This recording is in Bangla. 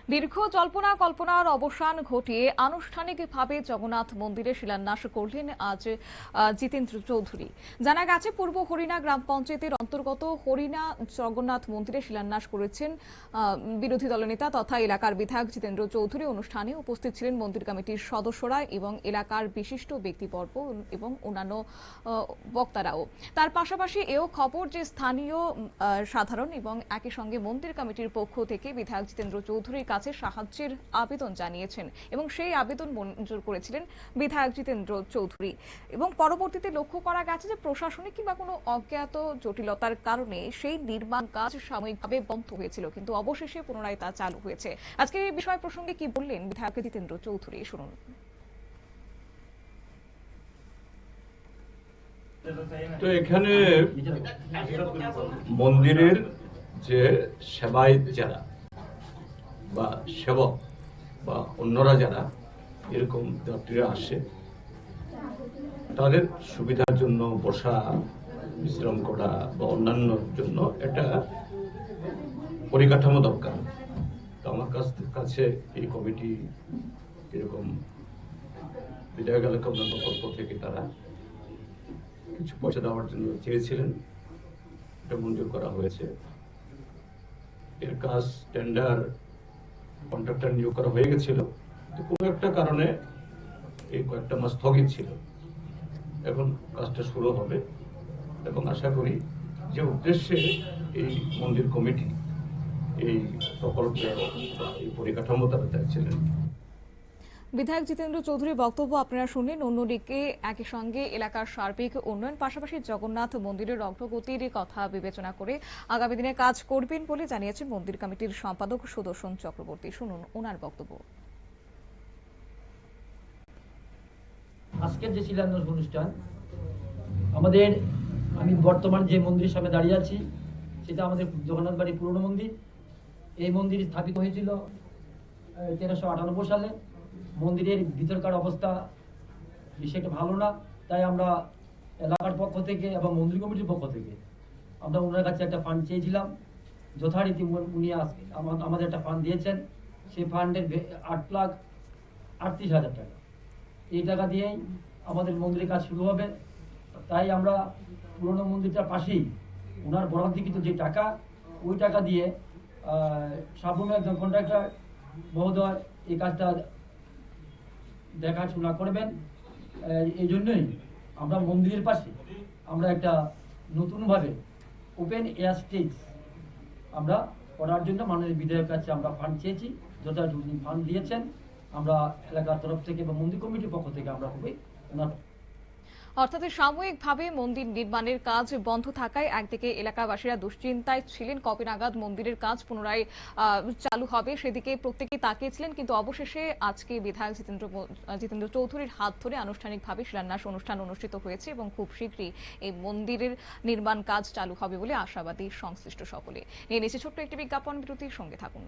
দীর্ঘ জল্পনা কল্পনার অবসান ঘটিয়ে আনুষ্ঠানিকভাবে জগন্নাথ মন্দিরে শিলান্যাস করলেন আজ জিতেন্দ্র চৌধুরী। জানা গেছে, পূর্ব হরিণা গ্রাম পঞ্চায়েতের অন্তর্গত হরিণা জগন্নাথ মন্দিরে শিলান্যাস করেছেন বিরোধী দলনেতা তথা এলাকার বিধায়ক জিতেন্দ্র চৌধুরী। অনুষ্ঠানে উপস্থিত ছিলেন মন্দির কমিটির সদস্যরা এবং এলাকার বিশিষ্ট ব্যক্তিবর্গ এবং অন্যান্য বক্তারাও। তার পাশাপাশি এও খবর যে স্থানীয় সাধারণ এবং একই সঙ্গে মন্দির কমিটির পক্ষ থেকে বিধায়ক জিতেন্দ্র চৌধুরীর কাছে সাহায্যের আবেদন জানিয়েছেন এবং সেই আবেদন মঞ্জুর করেছিলেন বিধায়ক জিতেন্দ্র চৌধুরী। এবং পরবর্তীতে লক্ষ্য করা গেছে যে প্রশাসনিক কিংবা কোনো অজ্ঞাত জটিলতার কারণে সেই নির্মাণ কাজ সাময়িকভাবে বন্ধ হয়েছিল, কিন্তু অবশেষে পুনরায় তা চালু হয়েছে। আজকের এই বিষয় প্রসঙ্গে কি বললেন বিধায়ক জিতেন্দ্র চৌধুরী, শুনুন। তো এখানে মন্দিরের যে সেবায়িত যারা বা সেবক বা অন্যরা যারা এরকম যাত্রীরা আসে, তাদের সুবিধার জন্য বসা, বিশ্রাম করা বা অন্যান্য জন্য একটা পরিকাঠামো দরকার। তো আমার কাছে এই কমিটি এরকম বিধায়ক এলাকা উন্নয়ন প্রকল্প থেকে তারা কিছু পয়সা দেওয়ার জন্য চেয়েছিলেন, এটা মঞ্জুর করা হয়েছে। এর কাজ টেন্ডার কন্ট্রাক্টর নিয়োগ করা হয়ে গেছিল, কোনো একটা কারণে এই কয়েকটা মাস স্থগিত ছিল। এখন কাজটা শুরু হবে এবং আশা করি যে উদ্দেশ্যে এই মন্দির কমিটি এই প্রকল্পের এই পরিকাঠামো তারা চাইছিলেন। বিধায়ক জিতেন্দ্র চৌধুরীর বক্তব্য আপনারা শুনলেন। অন্যদিকে একই সঙ্গে এলাকার সার্বিক উন্নয়ন, পাশাপাশি জগন্নাথ মন্দিরের অগ্রগতির কথা বিবেচনা করে আগামী দিনে কাজ করবেন বলে জানিয়েছেন মন্দির কমিটির সম্পাদক সুদর্শন চক্রবর্তী। শুনুন ওনার বক্তব্য। আজকের যে শিলান্যাস অনুষ্ঠান, আমি বর্তমান যে মন্দিরের সামনে দাঁড়িয়ে আছি সেটা আমাদের জগন্নাথ বাড়ির পুরনো মন্দির। এই মন্দির স্থাপিত হয়েছিল 1398 সালে। মন্দিরের ভিতরকার অবস্থা বেশি একটা ভালো না, তাই আমরা এলাকার পক্ষ থেকে এবং মন্দির কমিটির পক্ষ থেকে আমরা ওনার কাছে একটা ফান্ড চেয়েছিলাম। যথারীতি উনি আমাদের একটা ফান্ড দিয়েছেন। সেই ফান্ডের 8,38,000 টাকা। এই টাকা দিয়েই আমাদের মন্দিরের কাজ শুরু হবে। তাই আমরা পুরনো মন্দিরটার পাশেই ওনার বরাদ্দকৃত যে টাকা, ওই টাকা দিয়ে সাবুমে একজন কন্ট্রাক্টর মহোদয় এই কাজটা দেখাশোনা করবেন। এই জন্যই আমরা মন্দিরের পাশে আমরা একটা নতুনভাবে ওপেন এয়ার স্টেজ আমরা করার জন্য মাননীয় বিধায়কের কাছে আমরা ফান্ড চেয়েছি। যথাযথ ফান্ড দিয়েছেন। আমরা এলাকার তরফ থেকে বা মন্দির কমিটির পক্ষ থেকে আমরা খুবই ওনার অর্থাৎ সাময়িকভাবে মন্দির নির্মাণের কাজ বন্ধ থাকায় একদিকে এলাকাবাসীরা দুশ্চিন্তায় ছিলেন কবে নাগাদ মন্দিরের কাজ পুনরায় চালু হবে, সেদিকে প্রত্যেকেই তাকিয়েছিলেন। কিন্তু অবশেষে আজকে বিধায়ক জিতেন্দ্র চৌধুরীর হাত ধরে আনুষ্ঠানিকভাবে শিলান্যাস অনুষ্ঠান অনুষ্ঠিত হয়েছে এবং খুব শীঘ্রই এই মন্দিরের নির্মাণ কাজ চালু হবে বলে আশাবাদী সংশ্লিষ্ট সকলে। নিয়ে নিচ্ছে ছোট্ট একটি বিজ্ঞাপন বিরতির সঙ্গে থাকুন।